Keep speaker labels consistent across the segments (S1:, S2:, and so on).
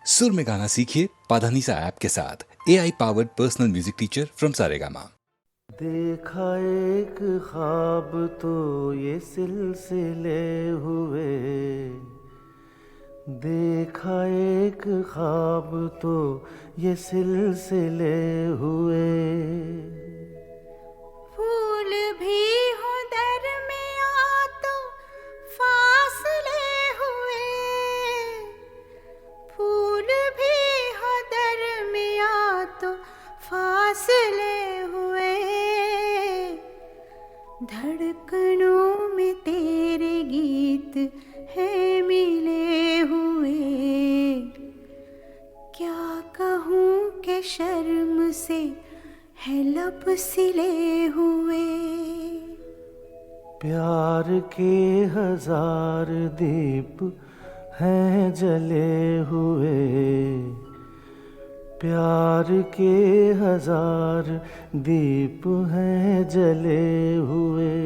S1: सुर में गाना सीखिए पाधानीसा ऐप के साथ। AI powered personal music teacher from Saregama.
S2: देखा एक ख्वाब तो ये सिलसिले हुए, देखा एक ख्वाब तो ये सिलसिले हुए।
S3: फूल भी हो दरमियां तो फासले हुए, फूल भी हो दरमियां तो फासले हुए। धड़कनों में तेरे गीत है मिले हुए, क्या कहूँ कि शर्म से है लब सिले हुए।
S2: प्यार के हजार दीप हैं जले हुए, प्यार के हजार दीप हैं जले हुए।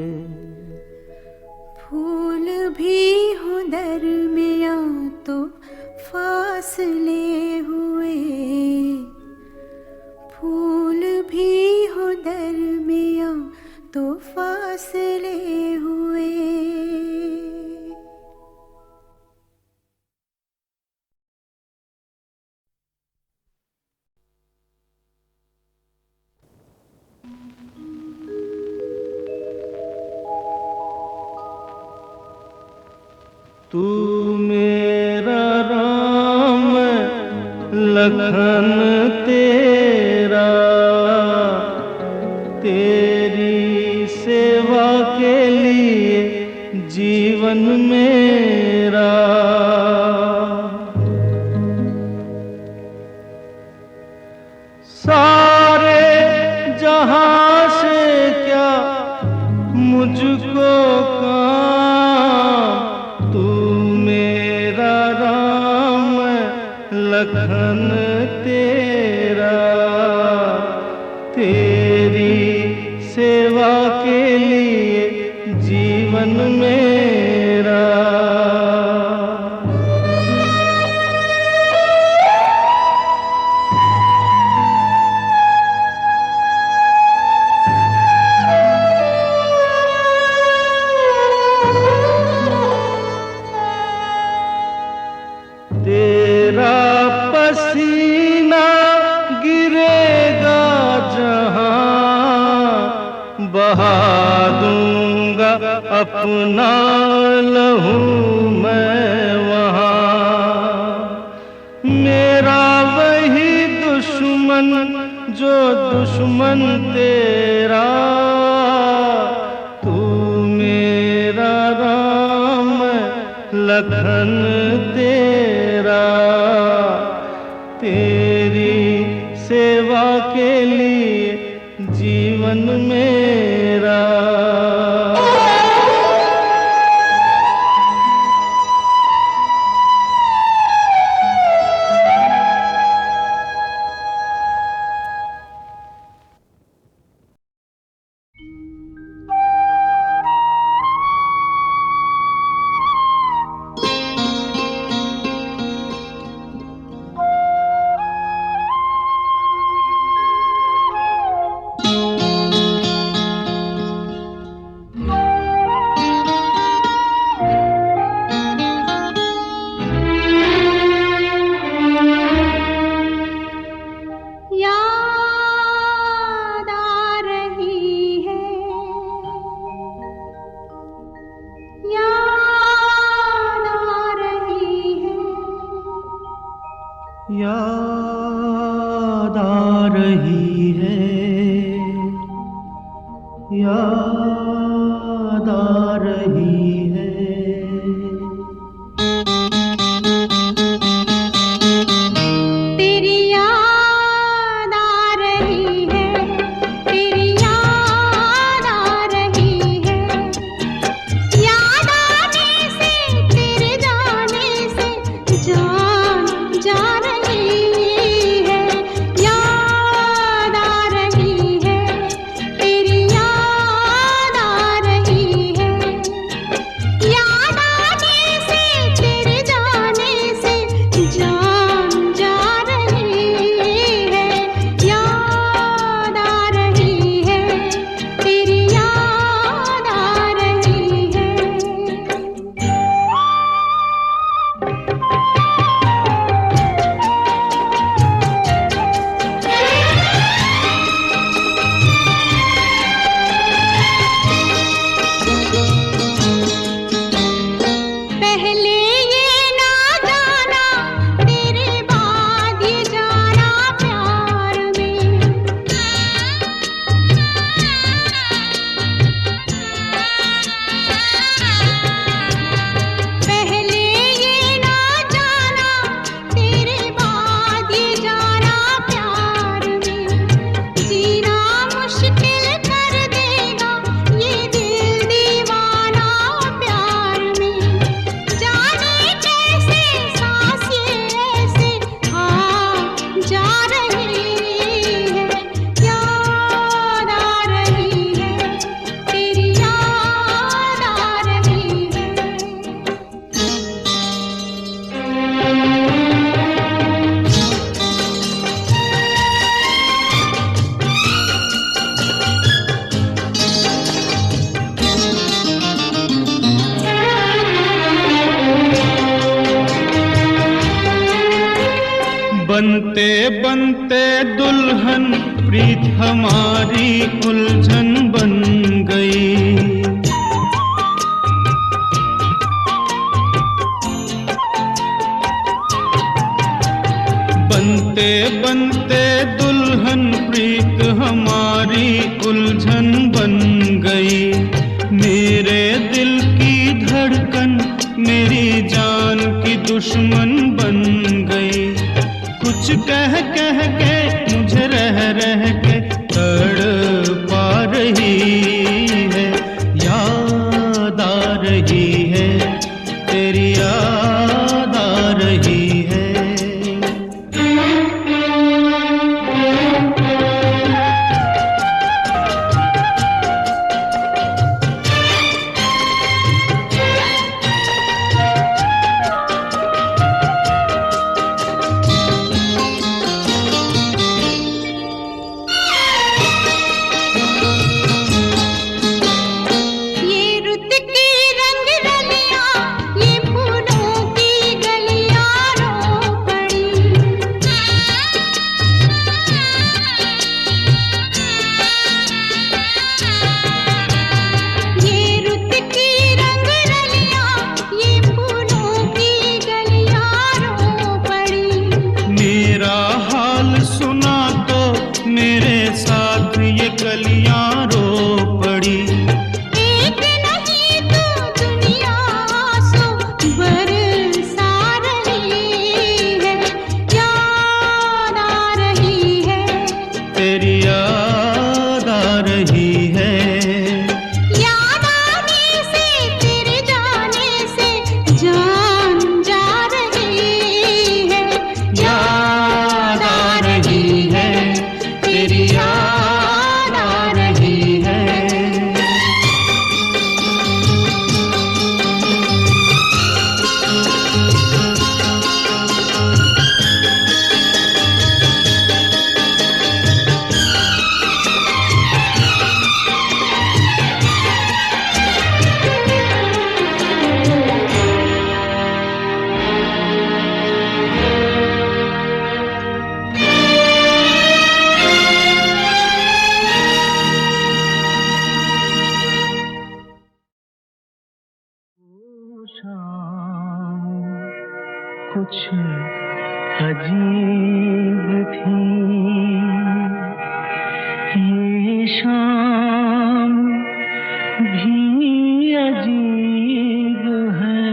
S3: फूल भी हो दरमियां तो फासले हुए, फूल भी हो दरमियां तो फासले हुए।
S2: तू मेरा राम लखन तेरा, तेरी सेवा के लिए जीवन मेरा। सारे जहां से क्या मुझको काम, तू मेरा राम लखन तेरा, तेरी सेवा के लिए जीवन मेरा। तेरा पसीना गिरेगा जहां, बहा दूंगा अपना लहू मैं वहां। मेरा वही दुश्मन जो दुश्मन तेरा, तू मेरा राम लखन तेरा, तेरी सेवा के लिए जीवन मेरा।
S3: याद आ रही है, याद आ रही है,
S2: याद आ रही है, याद आ रही है।
S3: तेरी याद आ रही है, तेरी याद आ रही है। याद आने से तेरे जाने से जान जा रही है। याद आ रही है, तेरी याद
S2: बनते बनते दुल्हन प्रीत हमारी उलझन बन गई। बनते बनते दुल्हन प्रीत हमारी उलझन बन गई। मेरे दिल की धड़कन मेरी जान की दुश्मन बन गई। कुछ कह कह के मुझे रह रह के तड़पा रही है। याद आ रही है, तेरी याद आ रही है। कुछ अजीब थी ये शाम भी अजीब है।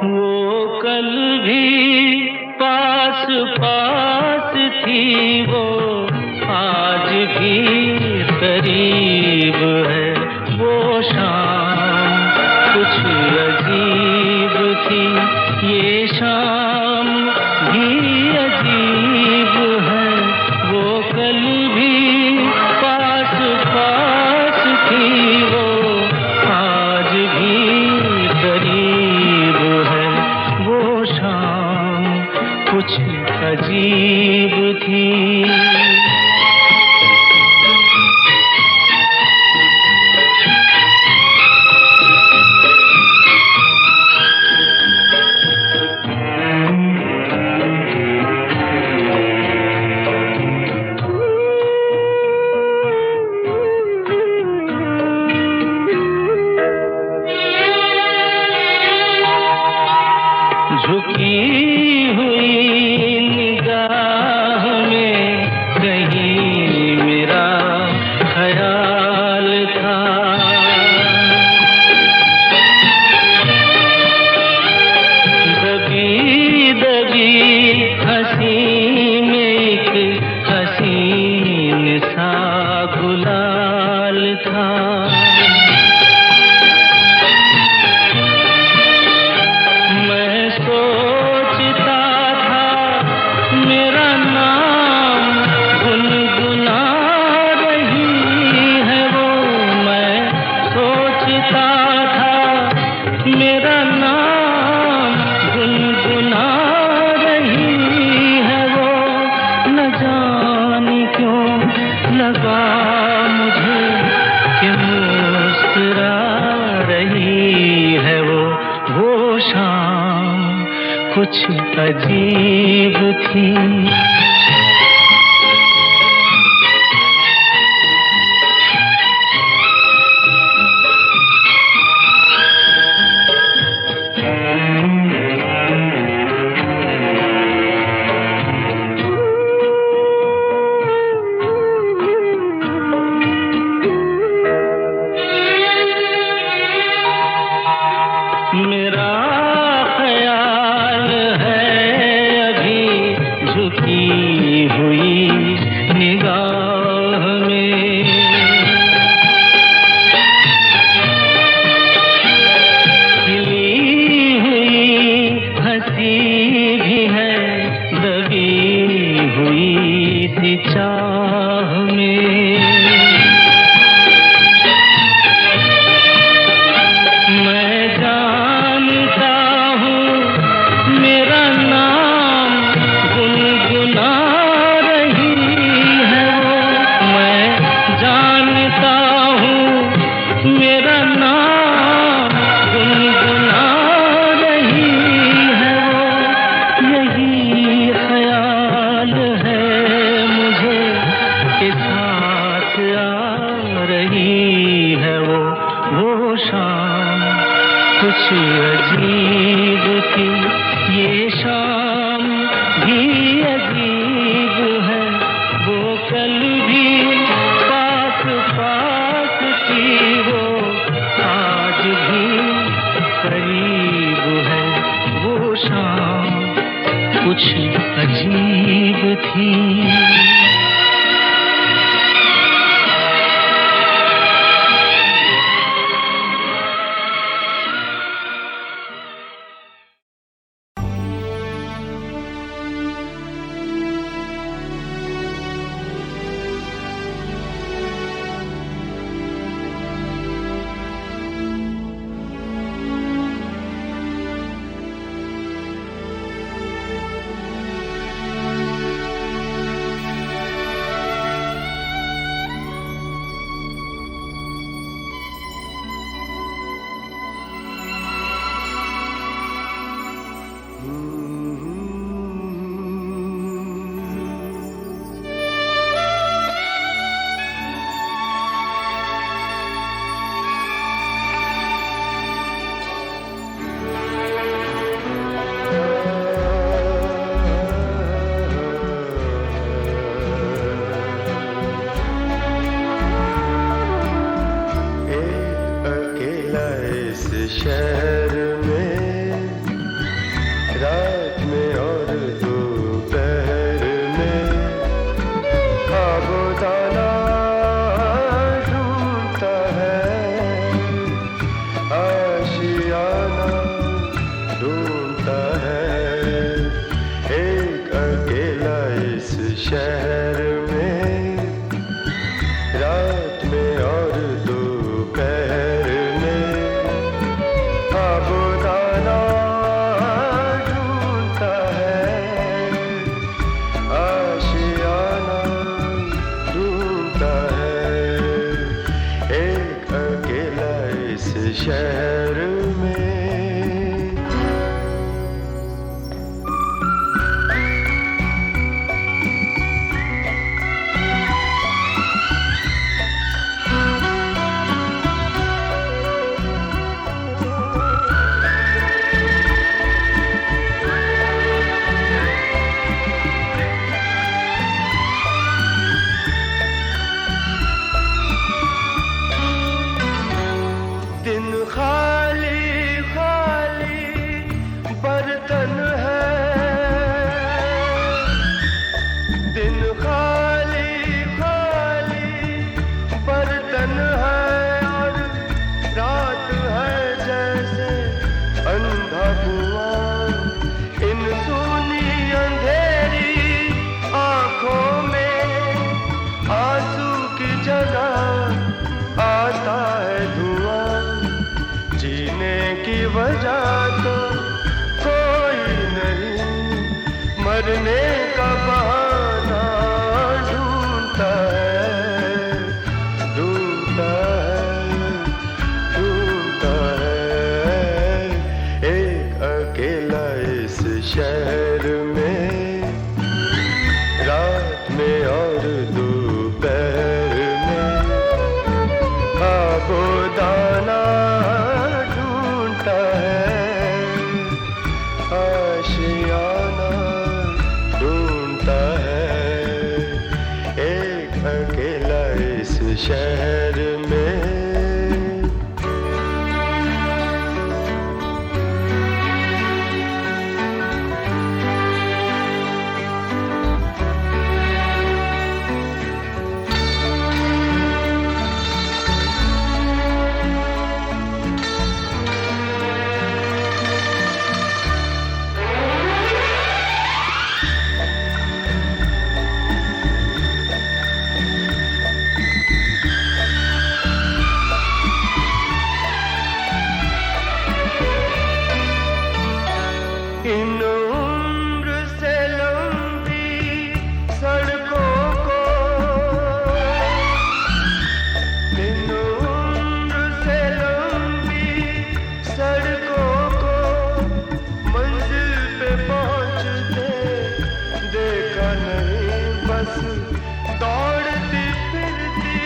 S2: वो कल भी पास पास थी, वो आज भी करीब है। वो शाम कुछ अजीब थी, ये शाम भी अजीब है। वो कल भी पास पास थी, वो आज भी करीब है। वो शाम कुछ अजीब थी। झुकी हुई निगाह में कहीं कुछ अजीब थी। मेरा ख्याल है अभी झुकी हुई निगाह में, खिली हुई हंसी भी है दबी हुई सी चाह में। मैं जानता हूँ मेरा नाम गुनगुना रही है वो, मैं जानता हूँ मेरा नाम गुनगुना रही है वो। यही ख्याल है मुझे कि साथ आ रही है वो शाम कुछ अजीब थी। ये शाम भी अजीब है, वो कल भी पास पास थी, वो आज भी करीब है। वो शाम कुछ अजीब थी।
S4: शहर में रात में और दोपहर में खाबोदाना ढूंढता है, आशियाना ढूंढता है। एक अकेला इस शहर में रात में और दोपहर में खाबोदाना ढूंढता है, आशियाना ढूंढता है। एक अकेला इस शहर में। दिन बस दौड़ती फिरती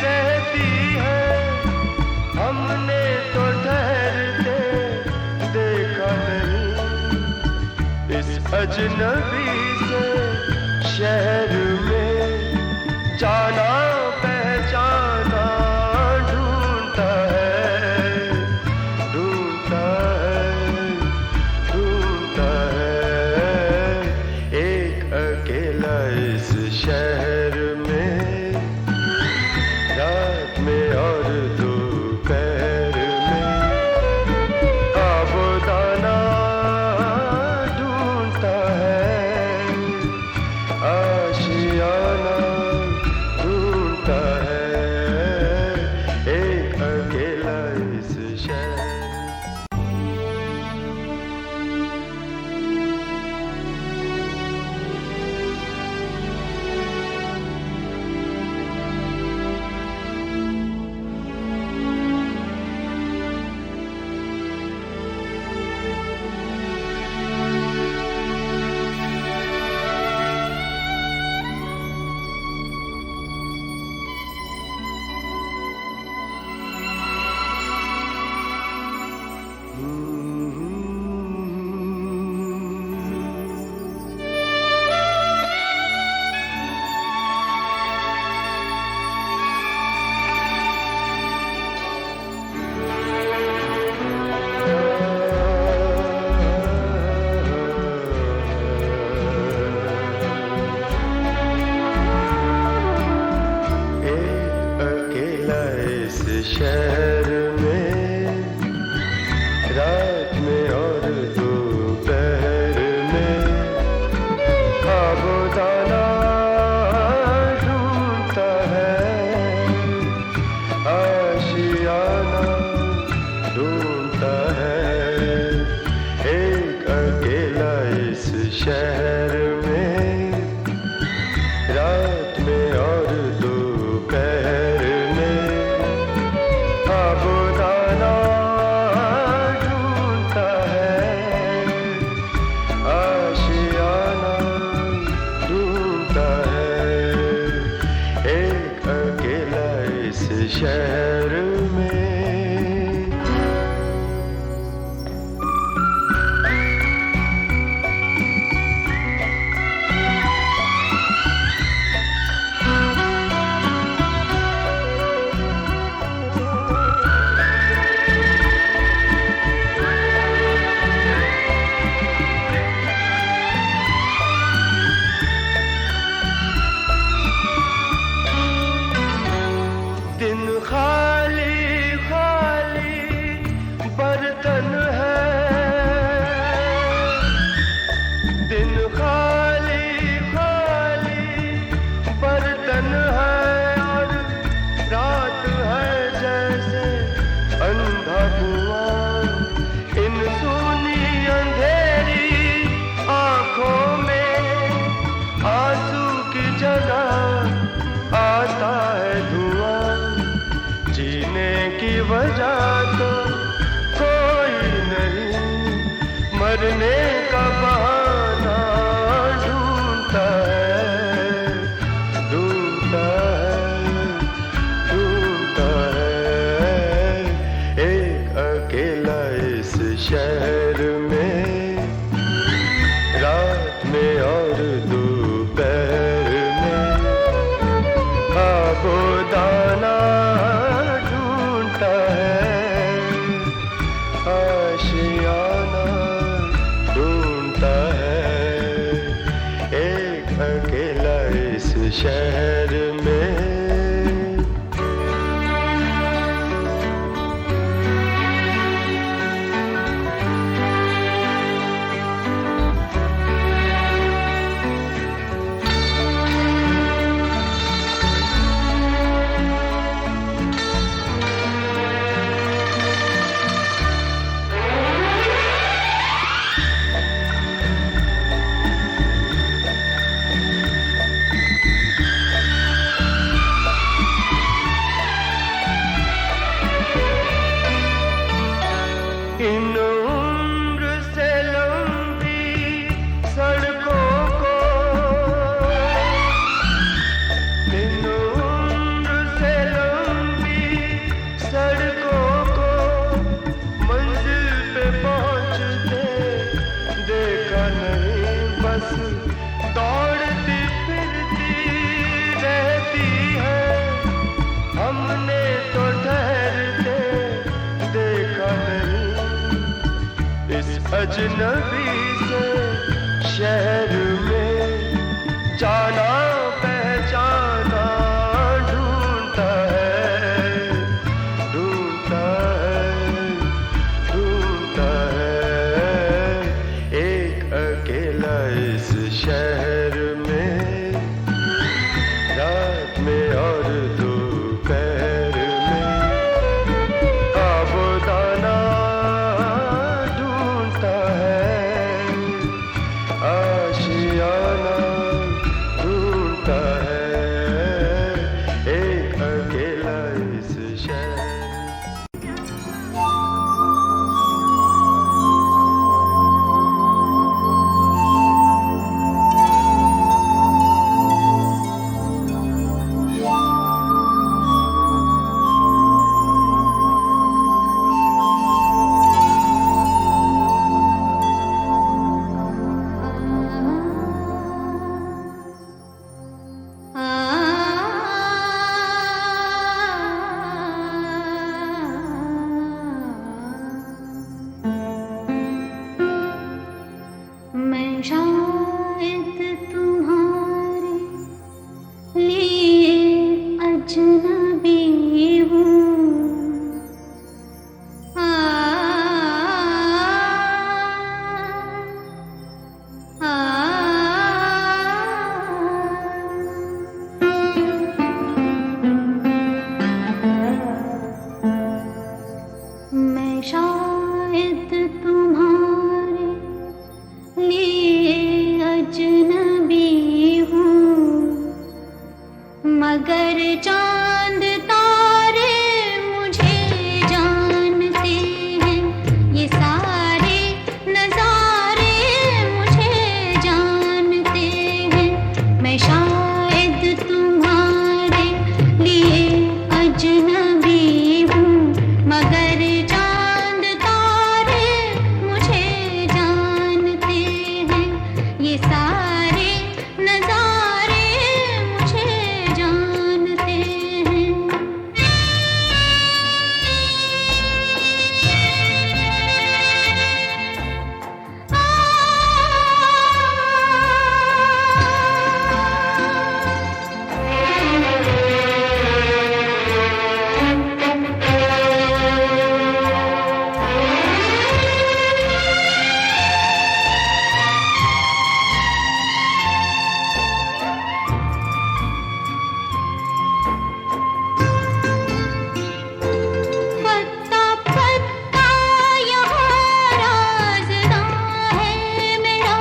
S4: रहती है। हमने तो ठहरते देखा नहीं इस अजनबी से शहर में। जाना पहचाना ढूंढता है, ढूंढता है, ढूंढता है एक अकेला इस शहर में। रात में और दोपहर में आबोदाना ढूंढता है, आशियाना ढूंढता है एक अकेला इस शहर। शहर में रात में और दोपहर में आबोदाना ढूंढता है, आशियाना ढूंढता है एक अकेला इस शहर में। रात में और दोपहर में आबोदाना ढूंढता है, आशियाना ढूंढता है एक अकेला इस शहर में। दिन खाली खाली बर्तन है, दिन खाली खाली बर्तन है और रात है जैसे अंधा कुआं। इन सूनी अंधेरी आंखों में आंसू की जगह आता है धुआं। जीने की वजह तो कोई नहीं, मरने का बहाना ढूंढता है, ढूंढता है, ढूंढता है एक अकेला इस शहर में। रात में और दोपहर में आबोदाना ढूंढता है, आशियाना ढूंढता है एक अकेला इस शहर में। अजनबी से शहर में जाना पहचाना ढूंढता है, ढूंढता है, ढूंढता है। एक अकेला इस शहर में रात में और दोपहर में आबोदाना ढूंढता है, आशियाना ढूंढता है। एक अकेला इस शहर
S3: मैं शायद तुम्हारे लिए अजनबी हूँ। आ, आ, मैं शायद तुम्हारे लिए अजनबी हूँ, मगर चांद तारे मुझे जानते हैं। ये सारे नजारे मुझे जानते हैं। मैं शायद तुम्हारे लिए अजनबी हूँ, मगर चांद तारे मुझे जानते हैं। ये सारे नजारे मुझे जानते हैं। पत्ता पत्ता यहाँ राज़दां है मेरा,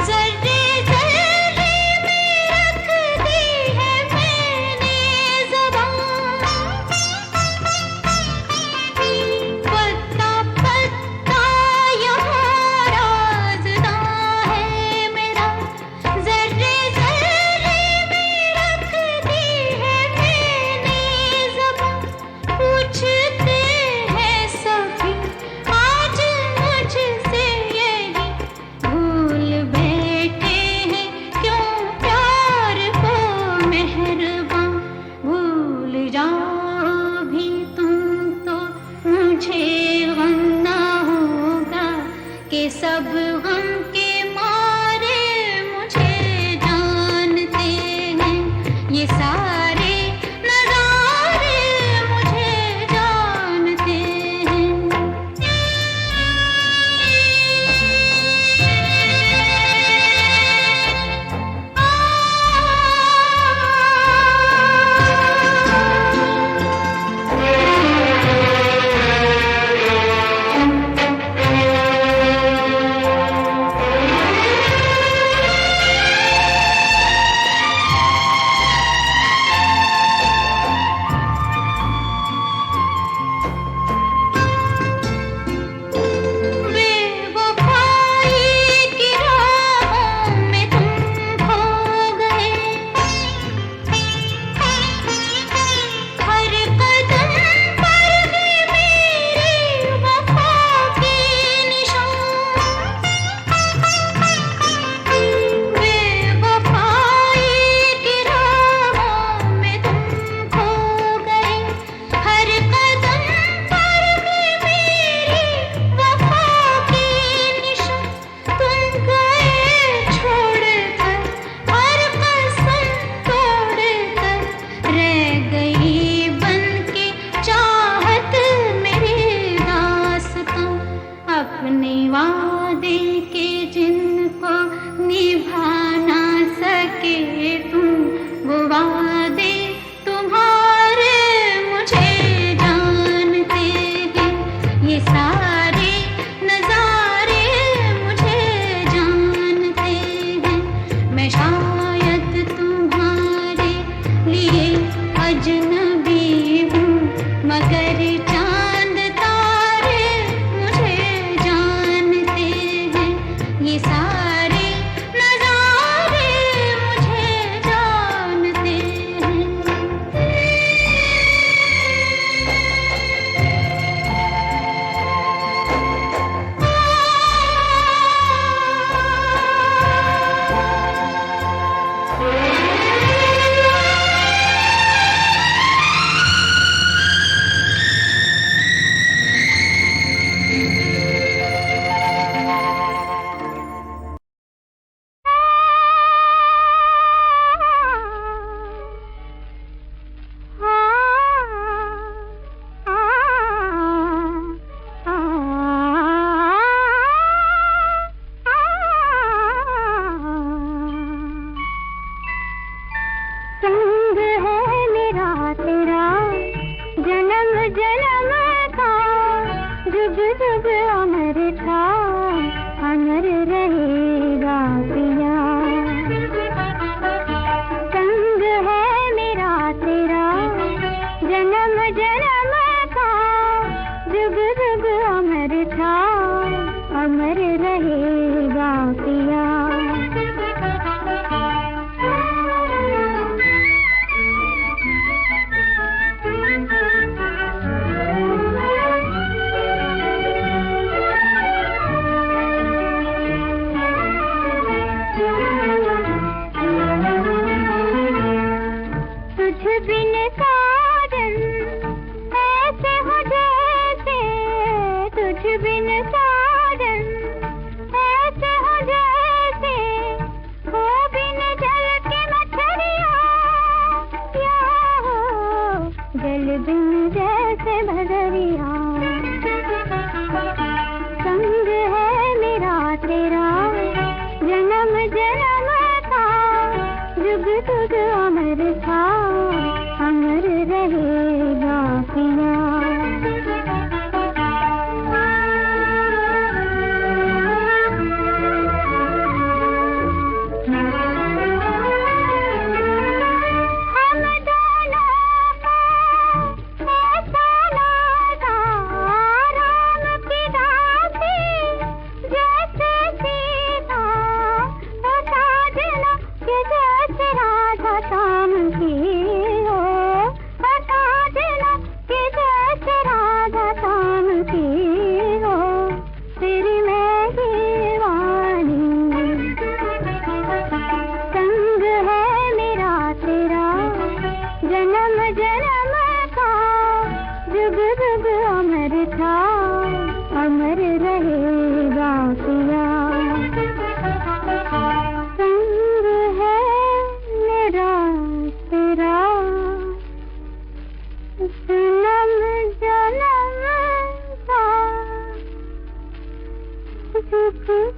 S3: ज़र्रे ज़र्रे में रख दी है मैंने ज़बान। पत्ता पत्ता यहाँ राज़दां है मेरा, ज़र्रे ज़र्रे में रख दी है मैंने ज़बान। पूछते हैं सभी आज मुझसे यही, भूल बैठे हैं क्यों प्यार को मेहरबान। भूल जाओ भी तुम तो मुझे गम ना होगा, कि सब गम के मारे मुझे जानते हैं। ये सारे नजारे मुझे जानते हैं। आ,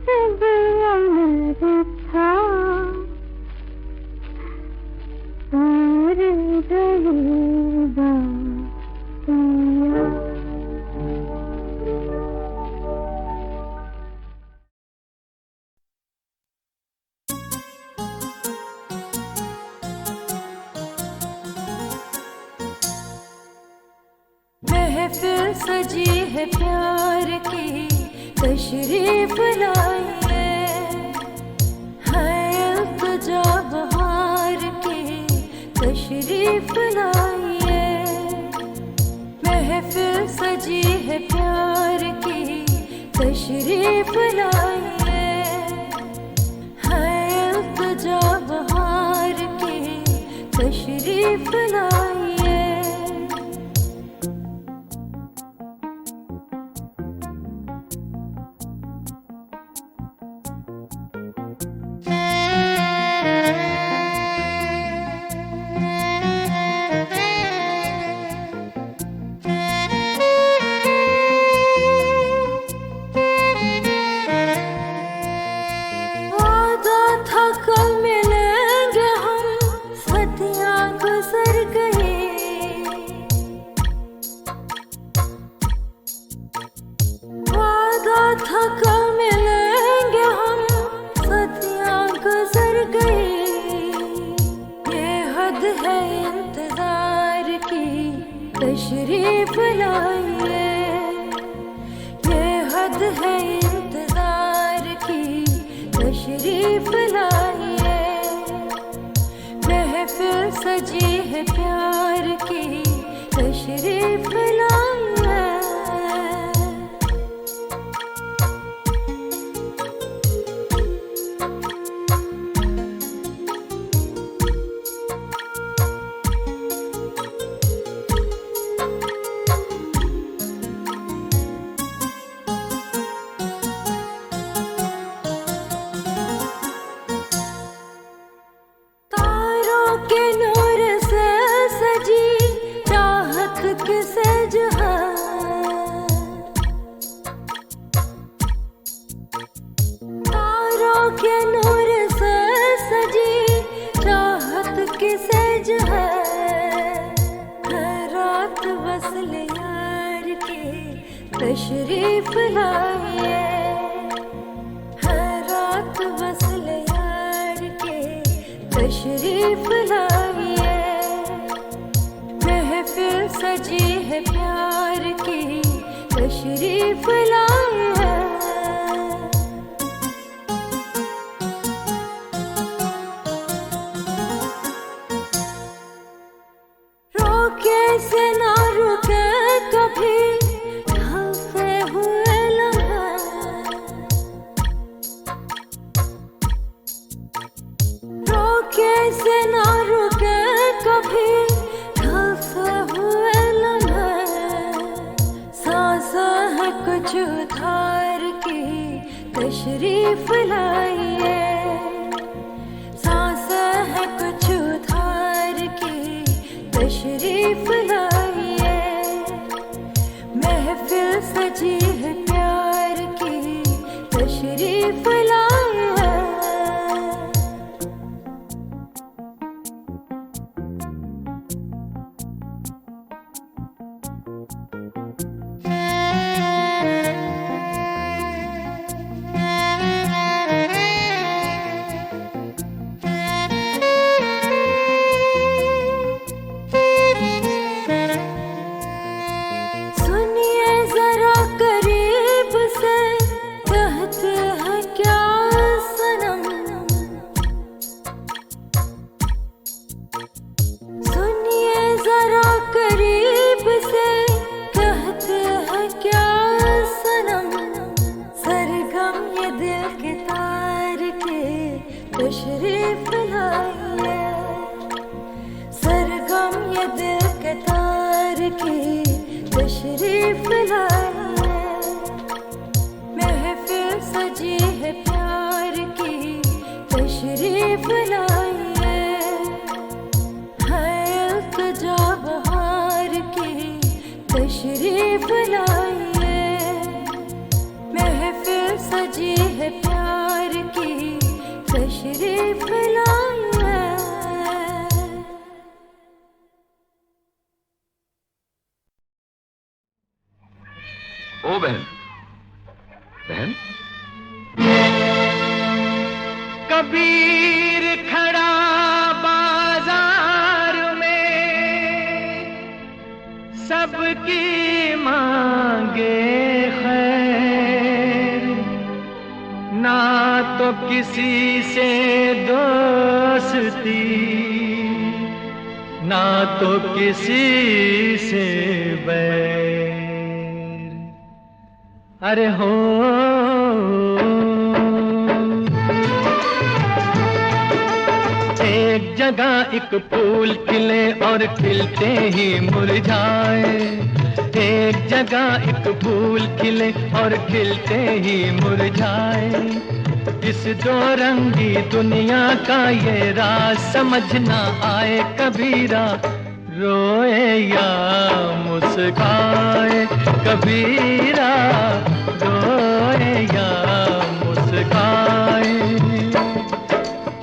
S3: सब अमर था और रहेगा पिया।
S5: महफिल सजी है प्यार की, तशरीफ लाइए, है इल्तिजा बहार की, तशरीफ लाइए। महफिल सजी है प्यार की, तशरीफ लाइए, है इल्तिजा बहार की, तशरीफ लाइए। तशरीफ लाइए, ये हद है इंतजार की, तशरीफ लाइए। महफिल सजी है प्यार की, तशरीफ लाइए। तशरीफ लाइए, हर रात वसल यार के, तशरीफ लाइए। महफिल सजी है प्यार की, तशरीफ लाइए। रोके से ना रुके कभी, कैसे ना रुके कभी, ढलते हुए लम्हे। सांसा है कुछ उधार की, तशरीफ लाइए। सांसा है कुछ उधार की, तशरीफ लाइए। महफिल सजी है प्यार की, तशरीफ लाइए। तशरीफ लाइए, सरगम ये दिल के तार की, तशरीफ लाइए। महफिल सजी है प्यार की, तशरीफ लाइए। है इल्तिजा बहार की, तशरीफ लाइए। महफिल सजी है प्यार
S6: बहन। बहन
S2: कबीर खड़ा बाजार में, सबकी मांगे खैर, ना तो किसी से दोस्ती, ना तो किसी से बैर। अरे हो एक जगह एक फूल खिले और खिलते ही मुरझाए, एक जगह एक फूल खिले और खिलते ही मुरझाए। इस दो रंगी दुनिया का ये राज समझ ना आए कबीरा, रोए या मुस्काए कबीरा, रोए या मुस्काए।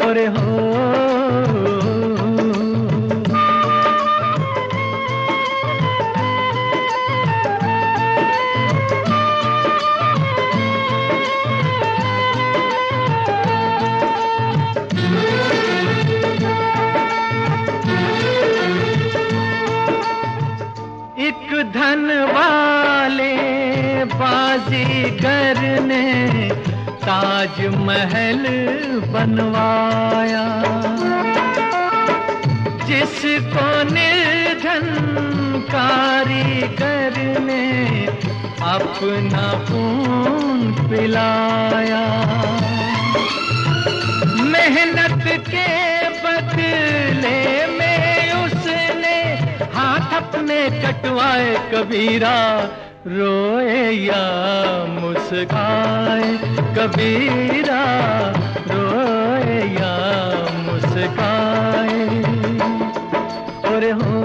S2: अरे हो धन वाले बाजीगर ने ताज महल बनवाया, जिसको निर्धन कारीगर ने अपना खून पिलाया। मेहनत के बदले में उसने हाथ अपने कटवाए कबीरा, रोए या मुस्काए कबीरा, रोए या मुस्काए। और हो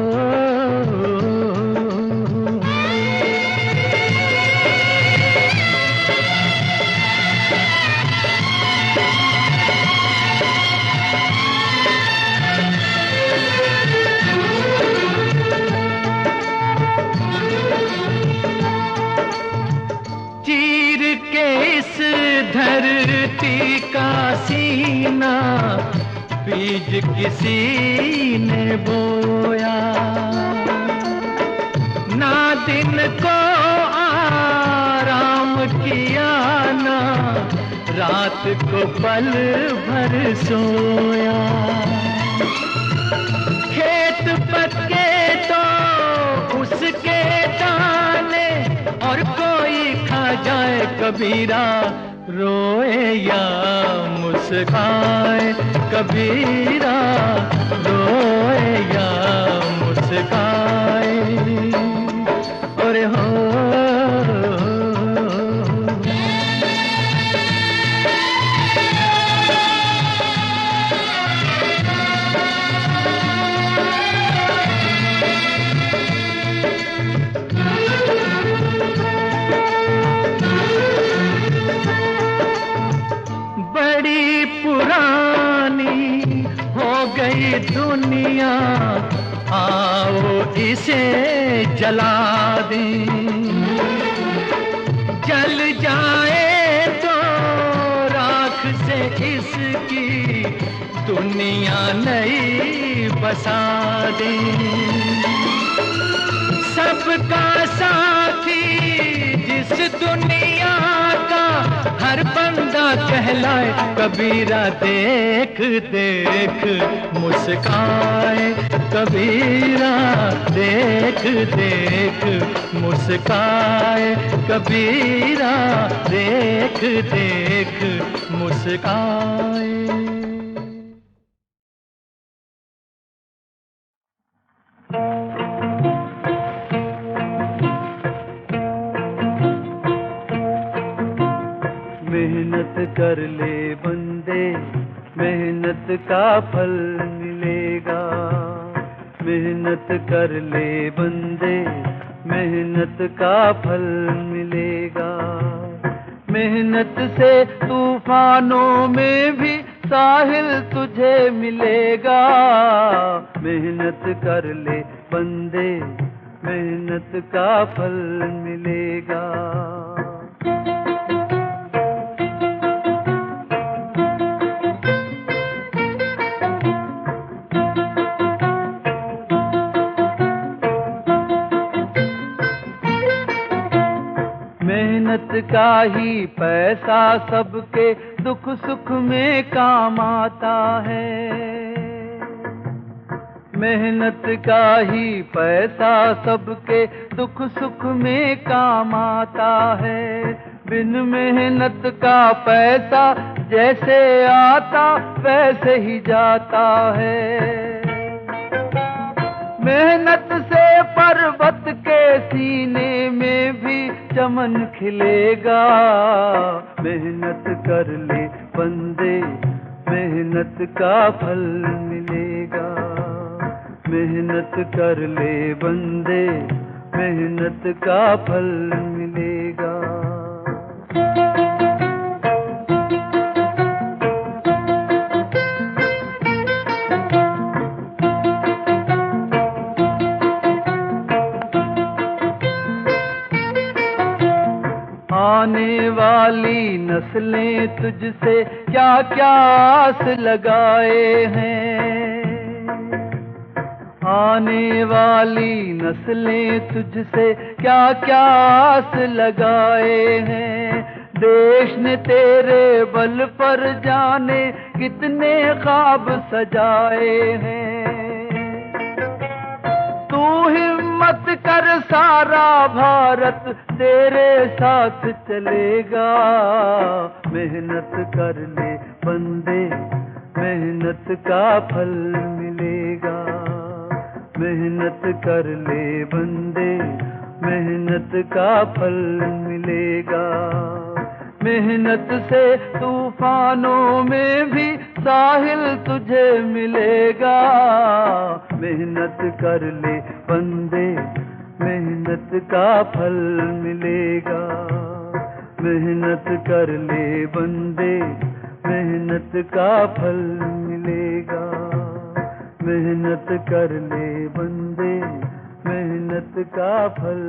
S2: धरती का सीना बीज किसी ने बोया, ना दिन को आराम किया, ना रात को पल भर सोया। खेत पक्के तो उसके दाने और कोई खा जाए कबीरा, रोए या मुस्काए कबीरा, रोए या मुस्काए। और हो गई दुनिया, आओ इसे जला दें। जल जाए तो राख से इसकी दुनिया नई बसा दें। सबका साथी जिस दुनिया का हर बंदा कहलाए कबीरा, देख देख मुस्काए कबीरा, देख देख मुस्काए कबीरा, देख देख मुस्काए।
S7: मेहनत कर ले बंदे, मेहनत का फल मिलेगा। मेहनत कर ले बंदे, मेहनत का फल मिलेगा। मेहनत से तूफानों में भी साहिल तुझे मिलेगा। मेहनत कर ले बंदे, मेहनत का फल मिलेगा। मेहनत का ही पैसा सबके दुख सुख में काम आता है। मेहनत का ही पैसा सबके दुख सुख में काम आता है। बिन मेहनत का पैसा जैसे आता वैसे ही जाता है। मेहनत से पर्वत के सीने में भी चमन खिलेगा। मेहनत कर ले बंदे, मेहनत का फल मिलेगा। मेहनत कर ले बंदे, मेहनत का फल मिलेगा। आने वाली नस्लें तुझसे क्या क्या आस लगाए हैं। आने वाली नस्लें तुझसे क्या क्या आस लगाए हैं। देश ने तेरे बल पर जाने कितने ख्वाब सजाए हैं। तू हिम्मत कर, सारा भारत तेरे साथ चलेगा। मेहनत कर ले बंदे, मेहनत का फल मिलेगा। मेहनत कर ले बंदे, मेहनत का फल मिलेगा। मेहनत से तूफानों में भी साहिल तुझे मिलेगा। मेहनत कर ले बंदे, मेहनत का फल मिलेगा। मेहनत कर ले बंदे, मेहनत का फल मिलेगा। मेहनत कर ले बंदे, मेहनत का फल